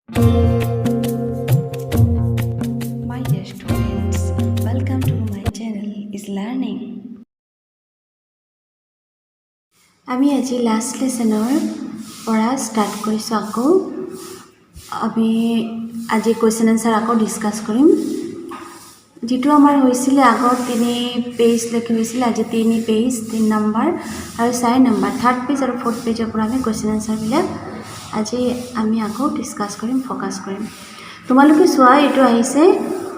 My dear students, welcome to my channel is learning. আমি আজি last লেসনৰ পৰা start কৰিছোঁ আকৌ আমি আজি কোৱেশ্চন আনসাৰ আকৌ ডিসকাস কৰিম যেটো আমাৰ হৈছিল আগত 3 পেজ লেখি হৈছিল আজি 3 পেজ 3 নম্বৰ আৰু 4 নম্বৰ 3rd পেজ আৰু 4th পেজৰ পৰা আমি কোৱেশ্চন আনসাৰ বিলাক আজি আমি আকৌ ডিসকাস কৰিম ফোকাস কৰিম তোমালোকে চোৱা এটো আহিছে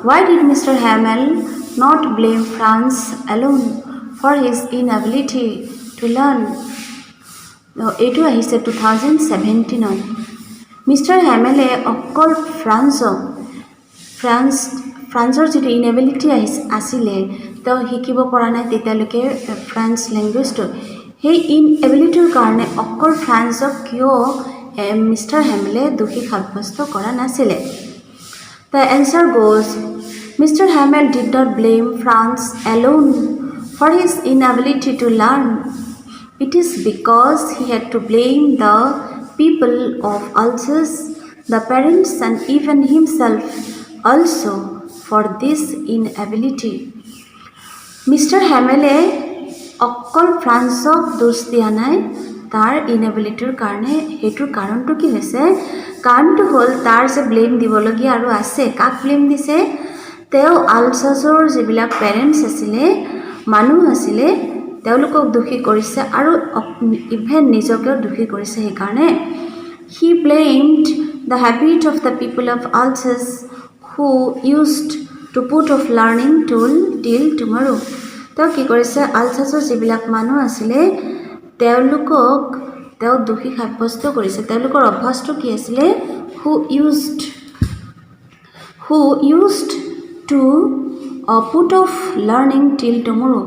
why did Mr. Hamel not blame France alone for his inability to learn এটো আহিছে 2017 মিস্টাৰ হেমেলে অকল ফ্ৰান্সৰ যেটো ইনেবিলিটি আছিলে তো শিকিব পৰা নাই তেতিয়ালৈকে ফ্ৰেঞ্চ ল্যাঙ্গুৱেজটো সেই ইনএবিলিটিৰ কাৰণে অকল ফ্ৰান্সক কিয় মিস্টাৰ হেমেলে দোষী সাব্যস্ত কৰা নাছিলে The answer goes Mr. Hamel did not blame France alone for his inability to learn. It is because he had to blame the people of Alsace, the parents and even himself also for this inability. Mr. Hamele অকল ফ্ৰান্সক দোষ দিয়া নাই তাৰ ইনেবিলিটিৰ কাৰণে হেতুৰ কাৰণটো কি হৈছে কাৰণটো হল তাৰ যে ব্লেম দিবলগীয়া আৰু আছে কাক ব্লেম দিছে তেও আলসাছৰ যিবিলাক পেৰেন্টস আছিলে মানুহ আছিলে তেওঁলোকক দোষী কৰিছে আৰু ইভেন নিজকে দোষী কৰিছে এই কাৰণে he blamed the habit of the people of Alsace who used to put off learning till tomorrow তো কি কৰিছে আলসাছৰ যিবিলাক মানুহ আছিলে তেওঁলোকক তেও দোষী সাব্যস্ত কৰিছে তেওঁলোকৰ অভ্যাসটো কি আছিল who used to put off learning till tomorrow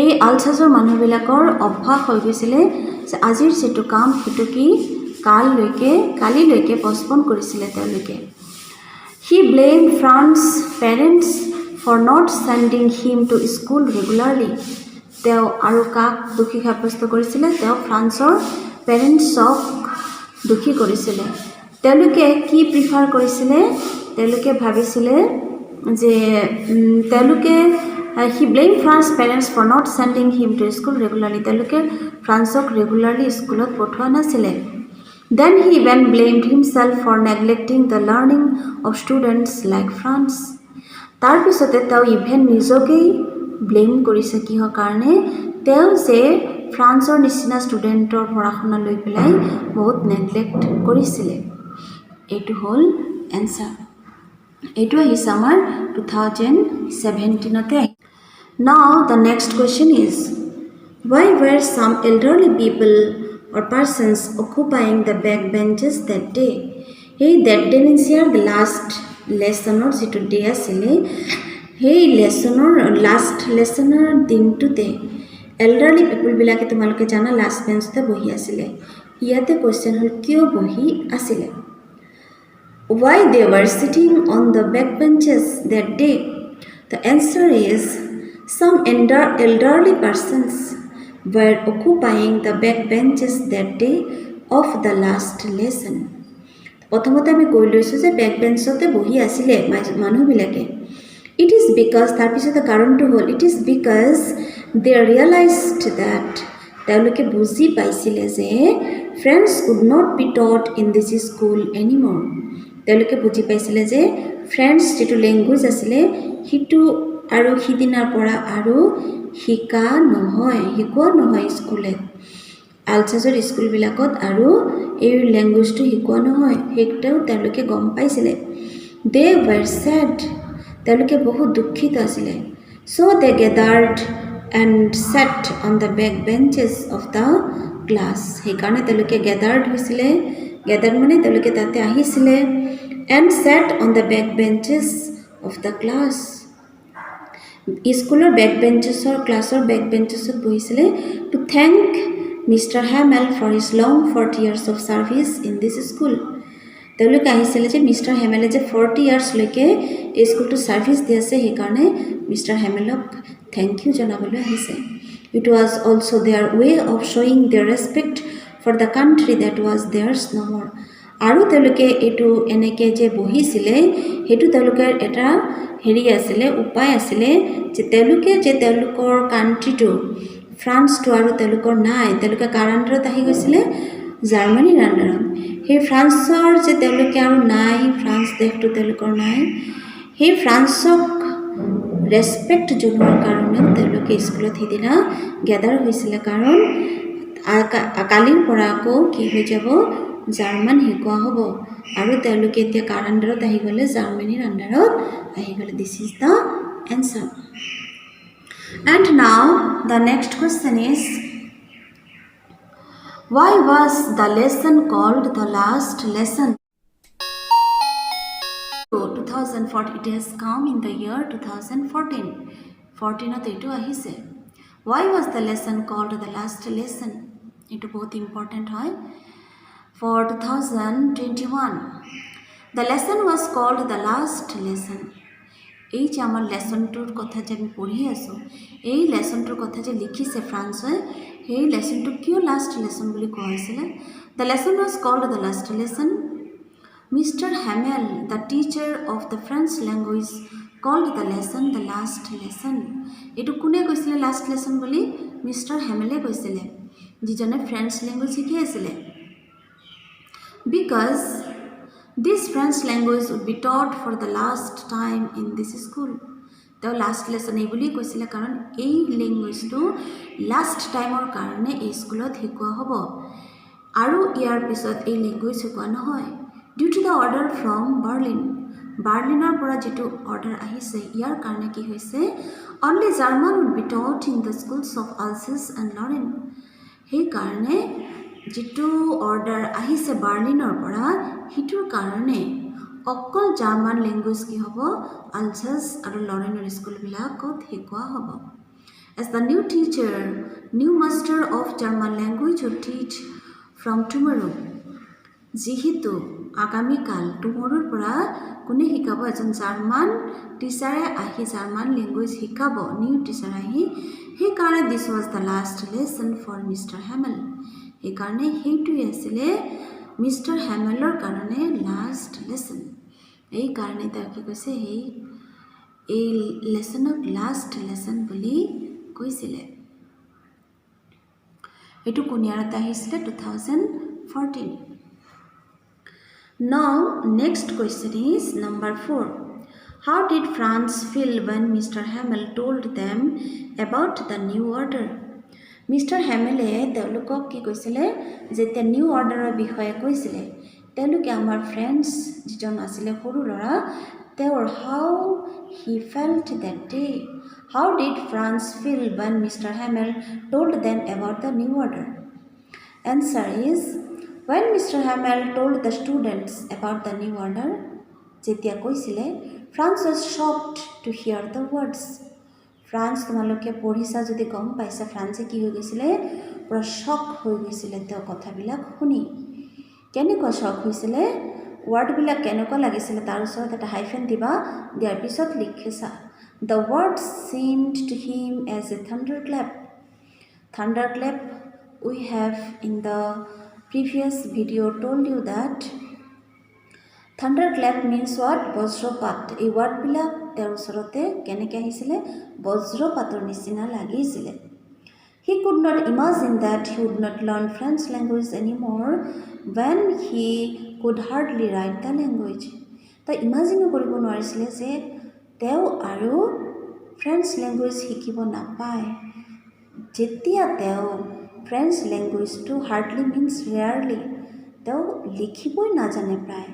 এই আলসাছৰ মানুহবিলাকৰ অভ্যাস হৈ গৈছিল যে আজিৰ যেটো কাম হেতু কি কালিলৈকে পষ্টপন কৰিছিল তেওঁলোকে he blamed France parents for not sending him to school regularly তেও আৰু কাক দোষী সাব্যস্ত কৰিছিল তেও ফ্ৰান্সৰ পেৰেন্টছক দোষী কৰিছিল তেওঁলোকে কি প্ৰিফাৰ কৰিছিল তেওঁলোকে ভাবিছিল যে তেওঁলোকে he blamed France parents for not sending him to school regularly তেওঁলোকে ফ্ৰান্সক ৰেগুলাৰলি স্কুলত পঠোৱা নাছিল then he even blamed himself for neglecting the learning of students like France তাৰ পিছতে তেও ইভেন নিজকেই ব্লেম কৰিছে কিহৰ কাৰণে তেও যে ফ্ৰান্সৰ নিচিনা ষ্টুডেন্টৰ পঢ়াশুনা লৈ পেলাই বহুত নেগলেক্ট কৰিছিল এটো হল এনসাৰ এটো আহিছে আমাৰ 2017 তে now the next question is why were some elderly people or persons occupying the back benches that day hey that day means here the last lesson or যেটো ডে আছিল hey লেসনৰ লাস্ট লেসনৰ দিনটোতে elderly পিপল বিলাকে তোমালোকে জানা last বেঞ্চতে বহি আছিল ইয়াতে question হল কিয় বহি আছিল why they were sitting on the back benches that day the answer is some elderly persons were occupying the back benches that day of the last lesson প্ৰথমতে আমি কৈ লৈছো যে ব্যাক বেঞ্চতে বহি আছিল মানুহবিলাকে it is because তাৰ পিছতে কাৰণটো হল it is because they realized that তেওঁলোকে বুজি পাইছিল যে French could not be taught in this school anymore তেওঁলোকে বুজি পাইছিল যে French যেটো ল্যাঙ্গুৱেজ আছিল হিটু আৰু হিদিনাৰ পৰা আৰু শিকোৱা নহয় স্কুলত আলসাছৰ স্কুল বিলাকত আৰু এই ল্যাঙ্গুৱেজটো শিকোৱা নহয় হেকটাও তেওঁলোকে গম পাইছিল they were sad তেওঁলোকে বহুত দুখিত আছিল so they gathered and sat on the back benches of the class হে কাৰণে তেওঁলোকে gathered হৈছিল gathered মানে তেওঁলোকে তাতে আহিছিল and sat on the back benches of the class স্কুলৰ back benches ক্লাছৰ back benches বহিছিল to thank Mr. Hamel for his long 40 years of service in this school তেওঁলোকে আহিছিল যে মিস্টাৰ হেমেলে যে 40 ইয়াৰ্স লৈকে এই স্কুলটো সাৰ্ভিস দিছে হে কাৰণে মিস্টাৰ হেমেলক থ্যাংক ইউ জনাবলৈ আহিছে it was also their way of showing their respect for the country that was theirs no more আৰু তেওঁলোকে এইটো এনেকৈ যে বহিছিলে সেইটো তেওঁলোকৰ এটা হেৰি আছিলে উপায় আছিলে যে তেওঁলোকে যে তেওঁলোকৰ কাণ্ট্ৰিটো ফ্ৰান্সটো আৰু তেওঁলোকৰ নাই তেওঁলোকে কাৰ আণ্ডাৰত আহি গৈছিলে জাৰ্মানীৰ আণ্ডাৰত সেই ফ্ৰান্সৰ যে তেওঁলোকে আৰু নাই ফ্ৰান্স দেশটো তেওঁলোকৰ নাই সেই ফ্ৰান্সক ৰেছপেক্ট জনোৱাৰ কাৰণেও তেওঁলোকে স্কুলত সেইদিনা গেদাৰ হৈছিলে কাৰণ কালিৰ পৰা আকৌ কি হৈ যাব জাৰ্মান শিকোৱা হ'ব আৰু তেওঁলোকে এতিয়া কাৰ আণ্ডাৰত আহি গ'লে জাৰ্মানীৰ আণ্ডাৰত আহি গ'লে this is the answer and now the next question is why was the lesson called the last lesson 2014 it has come in the year 2014 14th etu ahise why was the lesson called the last lesson etu bahut important hoy for 2021 the lesson was called the last lesson এই যে আমার লেসনটোৰ কথা যে আমি পঢ়ি আছোঁ এই লেসনটোৰ কথা যে লিখিছে ফ্ৰান্সে সেই লেসনটো কিয় লাষ্ট লেসন বুলি কোৱা হৈছিলে the lesson was called the last lesson mister Hamel the teacher of the French language called the lesson the last lesson এইটো কোনে কৈছিলে লাষ্ট লেসন বুলি মিষ্টাৰ হেমেলে কৈছিলে যিজনে ফ্ৰেঞ্চ লেংগুৱেজ শিকি আছিলে because this French language would be taught for the last time in this school. The last lesson ei boli koisile karon ei language to last time or karone ei schoolot hikwa hobo aru iar pisot ei language hikwa nohoy due to the order from Berliner pora jitu order ahise iar karone ki hoise only German would be taught in the schools of Alsace and Lorraine hei karone जितु order আহিছে বাৰ্লিনৰ পৰা হিটুৰ কাৰণে অকল German language কি হ'ব আলসাছ আৰু লৰেনৰ school বিলাকত শিকোৱা হ'ব as the new teacher new master of German language would teach from tomorrow যিহেতু আগামী কাল টুমৰৰ পৰা কোনে শিকাব এজন জাৰ্মান টিচাৰে আহি জাৰ্মান ল্যাঙ্গুৱেজ শিকাব নিউ টিচাৰ আহি সেই কাৰণে this was the last lesson for Mr. Hamel এই কাৰণে হেইটোই আছিলে মিষ্টাৰ হেমেলৰ কাৰণে লাষ্ট লেসন এই কাৰণে তা কি কৈছে এই লেসনক লাষ্ট লেসন বুলি কৈছিলে এটো কোনিয়াৰত আহিছিলে 2014 now next question is number 4 how did France feel when Mr. Hamel told them about the new order mister হেমেলে তেওঁলোকক কি কৈছিলে যেতিয়া নিউ অৰ্ডাৰৰ বিষয়ে কৈছিলে তেওঁলোকে আমাৰ ফ্ৰেণ্ডছ যিজন আছিলে সৰু ল'ৰা তেওঁৰ how he felt that day how did France feel when Mr. Hamel told them about the new order answer is when Mr. Hamel told the students about the new order যেতিয়া কৈছিলে France was shocked to hear the words France তোমালোকে পঢ়িছা যদি গম পাইছা ফ্ৰান্সে কি হৈ গৈছিলে পুৰা শক হৈ গৈছিলে তেওঁ কথাবিলাক শুনি কেনেকুৱা শক হৈছিলে ওয়াৰ্ডবিলাক কেনেকুৱা লাগিছিলে তাৰ ওচৰত এটা হাইফেন দিবা দিয়াৰ পিছত লিখিছা the words seemed to him as a thunderclap we have in the previous video told you that Thunderclap means what? বজ্ৰপাত এই ওয়াৰ্ডবিলাক তেওঁৰ ওচৰতে কেনেকৈ আহিছিলে বজ্ৰপাতৰ নিচিনা লাগিছিলে He could not imagine that he would not learn French language anymore when he could hardly write the language. তো ইমাজিনো কৰিব নোৱাৰিছিলে যে তেওঁ আৰু ফ্ৰেঞ্চ লেংগুৱেজ শিকিব নাপায় যেতিয়া তেওঁ ফ্ৰেঞ্চ লেংগুৱেজটো হাৰ্ডলি মিন্স ৰেয়াৰলি তেওঁ লিখিবই নাজানে প্ৰায়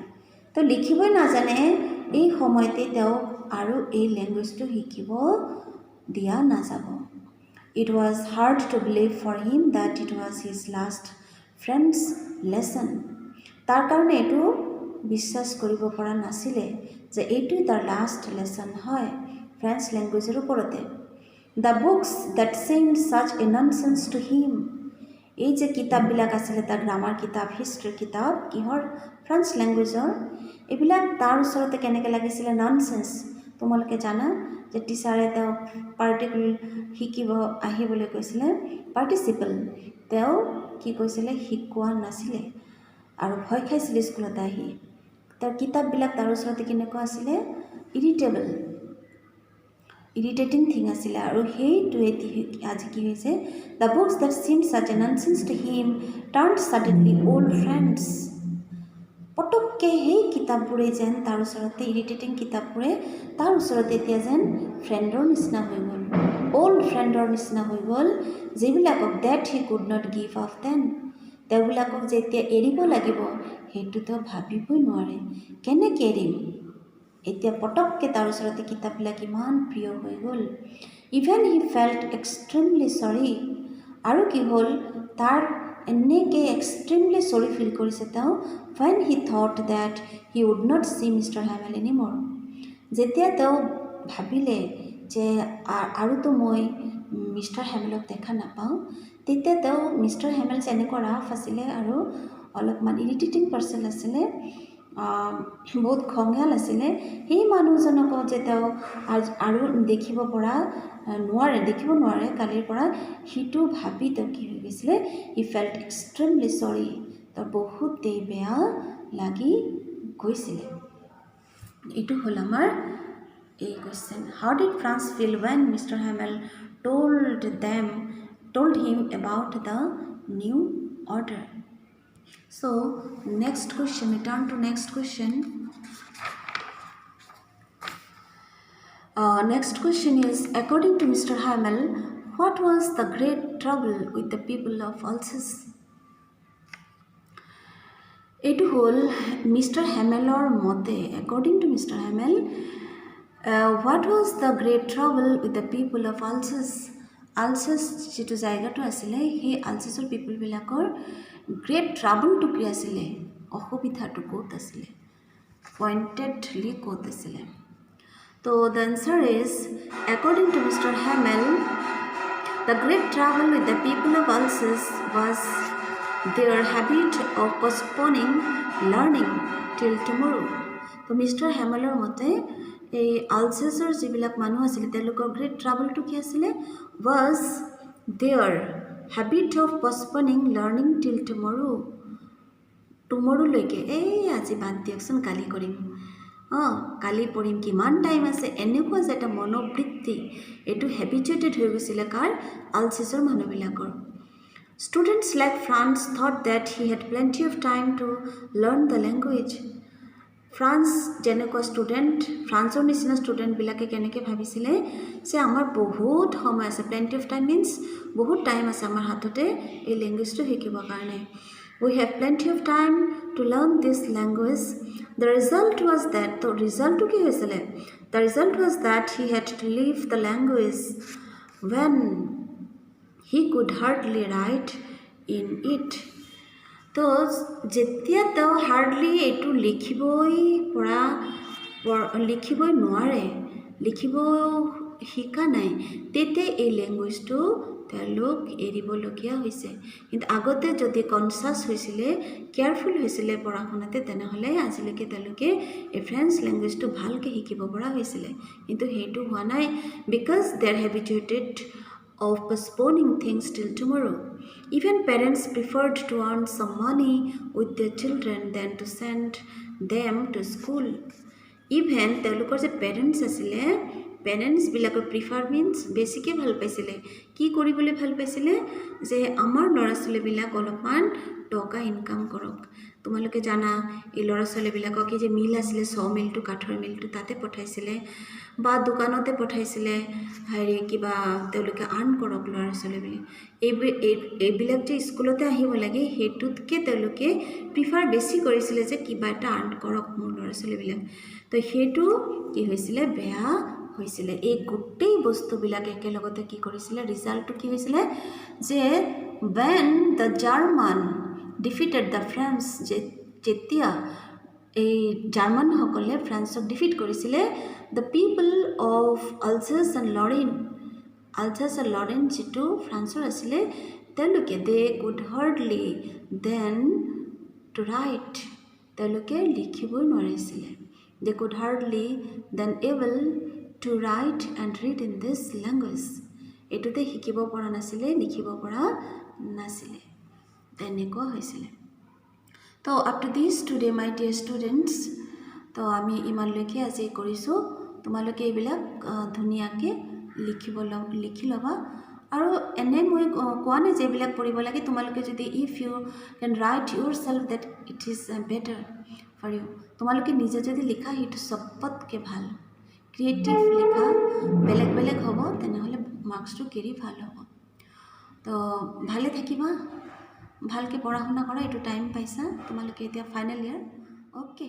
তো লিখিবই নাজানে এই সময়তে তেওঁ আৰু এই ল্যাঙ্গুৱেজটো শিকিব দিয়া নাযাব It was hard to believe for him that it was his last French lesson তাৰ কাৰণে এটো বিশ্বাস কৰিব পৰা নাছিলে যে এটো তাৰ লাষ্ট লেসন হয় ফ্ৰেঞ্চ ল্যাঙ্গুৱেজৰ ওপৰতে The books that seemed such a nonsense to him এই যে কিতাপবিলাক আছিল তাৰ গ্ৰামাৰ কিতাপ হিষ্ট্ৰী কিতাপ কিহৰ ফ্ৰেঞ্চ ল্যাঙ্গুৱেজৰ এবিলাক তাৰ ওচৰতে কেনেকৈ লাগিছিলে ননসেন্স তোমালোকে জানা যে টিচাৰে তেওঁ পাৰ্টিকুলাৰ শিকিব আহিবলৈ কৈছিলে পাৰ্টিসিপল তেওঁ কি কৈছিলে শিকোৱা নাছিলে আৰু ভয় খাইছিল স্কুলত আহি তাৰ কিতাপবিলাক তাৰ ওচৰতে কেনেকুৱা আছিলে ইৰিটেটিং থিং আছিলে আৰু সেইটোৱে আজি কি হৈছে the books that SIM ছাচ A nonsense to him turn suddenly old friends পটককৈ সেই কিতাপবোৰে যেন তাৰ ওচৰতে ইৰিটেটিং কিতাপবোৰে তাৰ ওচৰতে এতিয়া যেন ফ্ৰেণ্ডৰ নিচিনা হৈ গ'ল অল্ড ফ্ৰেণ্ডৰ নিচিনা হৈ গ'ল যিবিলাকক that he could not give up then তেওঁবিলাকক যে এতিয়া এৰিব লাগিব সেইটোতো ভাবিবই নোৱাৰে কেনেকৈ এৰিম এতিয়া পটককৈ তাৰ ওচৰতে কিতাপবিলাক ইমান প্ৰিয় হৈ গ'ল ইভেন হি ফেল্ট এক্সট্ৰিমলি চৰি আৰু কি হ'ল তাৰ এনেকৈ এক্সট্ৰিমলি চৰি ফিল কৰিছে তেওঁ when he thought that he would not see Mr. Hamel anymore যেতিয়া তেওঁ ভাবিলে যে আৰুতো মই মিষ্টাৰ হেমেলক দেখা নাপাওঁ তেতিয়া তেওঁ মিষ্টাৰ হেমেল যেনেকুৱা ৰাফ আছিলে আৰু অলপমান ইৰিটেটিং পাৰ্চন আছিলে বহুত খঙাল আছিলে সেই মানুহজনকো যে তেওঁ আৰু দেখিব নোৱাৰে কালিৰ পৰা সিটো ভাবি তেওঁ কি হৈ গৈছিলে হি ফেল্ট এক্সট্ৰিমলি চৰি তাৰ বহুতেই বেয়া লাগি গৈছিলে এইটো হ'ল আমাৰ এই question how did France feel when Mr. Hamel told him about the new order so next question we turn to next question next question is according to Mr. Hamel what was the great trouble with the people of Alsace এইটো হ'ল mister হেমেলৰ মতে according to mister Hamel what was the great trouble with the people of Alsace যিটো জায়গাটো আছিলে সেই আলছেছৰ পিপলবিলাকৰ great ট্ৰাবলটো কি আছিলে অসুবিধাটো ক'ত আছিলে পইণ্টেডলি ক'ত আছিলে তো the answer is according to mister Hamel the great trouble with the people of Alsace was their habit of postponing learning till tomorrow তো মিষ্টাৰ হেমেলৰ মতে এই আলছেছৰ যিবিলাক মানুহ আছিলে তেওঁলোকৰ গ্ৰেট ট্ৰাবলটো কি আছিলে was their habit of postponing learning till tomorrowলৈকে এই আজি বাদ দিয়কচোন কালি কৰিম কালি পঢ়িম কিমান টাইম আছে এনেকুৱা যে এটা মনোবৃত্তি এইটো হেবিচুৱেটেড হৈ গৈছিলে কাৰ আলছেছৰ মানুহবিলাকৰ Students like Franz thought that he had plenty of time to learn the language. France যেনেকুৱা ষ্টুডেণ্ট ফ্ৰান্সৰ নিচিনা ষ্টুডেণ্টবিলাকে কেনেকৈ ভাবিছিলে যে আমাৰ বহুত সময় আছে প্লেণ্টি অফ টাইম মিনছ বহুত টাইম আছে আমাৰ হাততে এই লেংগুৱেজটো শিকিবৰ কাৰণে we have plenty of time to learn this language the result was that তো ৰিজাল্টটো কি হৈছিলে the result was that he had to leave the language when he could hardly write in it তো যেতিয়া তেওঁ হাৰ্ডলি এইটো লিখিবই নোৱাৰে লিখিব শিকা নাই তেতিয়া এই লেংগুৱেজটো তেওঁলোক এৰিবলগীয়া হৈছে কিন্তু আগতে যদি কনচাছ হৈছিলে কেয়াৰফুল হৈছিলে পঢ়া শুনাতে তেনেহ'লে আজিলৈকে তেওঁলোকে এই ফ্ৰেঞ্চ লেংগুৱেজটো ভালকৈ শিকিব পৰা হৈছিলে কিন্তু সেইটো হোৱা নাই because they are habituated of postponing things till tomorrow. Even parents preferred to earn some money with their children than to send them to school. Even তেওঁলোকৰ যে পেৰেণ্টছ আছিলে পেৰেণ্টছবিলাকৰ প্ৰিফাৰ মিনছ বেছিকৈ ভাল পাইছিলে কি কৰিবলৈ ভাল পাইছিলে যে আমাৰ ল'ৰা ছোৱালীবিলাক অলপমান টকা ইনকাম কৰক তোমালোকে জানা এই ল'ৰা ছোৱালীবিলাকক এই যে মিল আছিলে মিলটো কাঠৰ মিলটো তাতে পঠাইছিলে বা দোকানতে পঠাইছিলে হেৰি কিবা তেওঁলোকে আৰ্ণ কৰক ল'ৰা ছোৱালীবিলাক এইবিলাক যে স্কুলতে আহিব লাগে সেইটোতকৈ তেওঁলোকে প্ৰিফাৰ বেছি কৰিছিলে যে কিবা এটা আৰ্ণ কৰক মোৰ ল'ৰা ছোৱালীবিলাক তো সেইটো কি হৈছিলে বেয়া হৈছিলে এই গোটেই বস্তুবিলাক একেলগতে কি কৰিছিলে ৰিজাল্টটো কি হৈছিলে যে when the German defeated the France যেতিয়া এই জাৰ্মানসকলে ফ্ৰান্সক ডিফিট কৰিছিলে the people of Alsace and Lorraine যিটো ফ্ৰান্সৰ আছিলে তেওঁলোকে they could hardly then to write তেওঁলোকে লিখিবই নোৱাৰিছিলে they could hardly then able to write and read in this language এইটোতে শিকিব পৰা নাছিলে লিখিব পৰা নাছিলে তেনেকুৱা হৈছিলে তো তো up to this today my dear students, তো আমি ইমানলৈকে আজি কৰিছোঁ। তোমালোকে এইবিলাক ধুনীয়াকৈ লিখি ল'বা। আৰু এনে মই কোৱা নাই যে এইবিলাক পঢ়িব লাগে। তোমালোকে যদি if you can write yourself that it is better for you, তোমালোকে নিজে যদি লিখা সেইটো চবতকৈ ভাল। ক্ৰিয়েটিভ লিখা, বেলেগ বেলেগ হ'ব, তেনেহ'লে মাৰ্কছটো কেৰি ভাল হ'ব। তো ভালে থাকিবা, ভালকৈ পঢ়া শুনা কৰা। এইটো টাইম পাইছা তোমালোকে, এতিয়া ফাইনেল ইয়াৰ। অ'কে।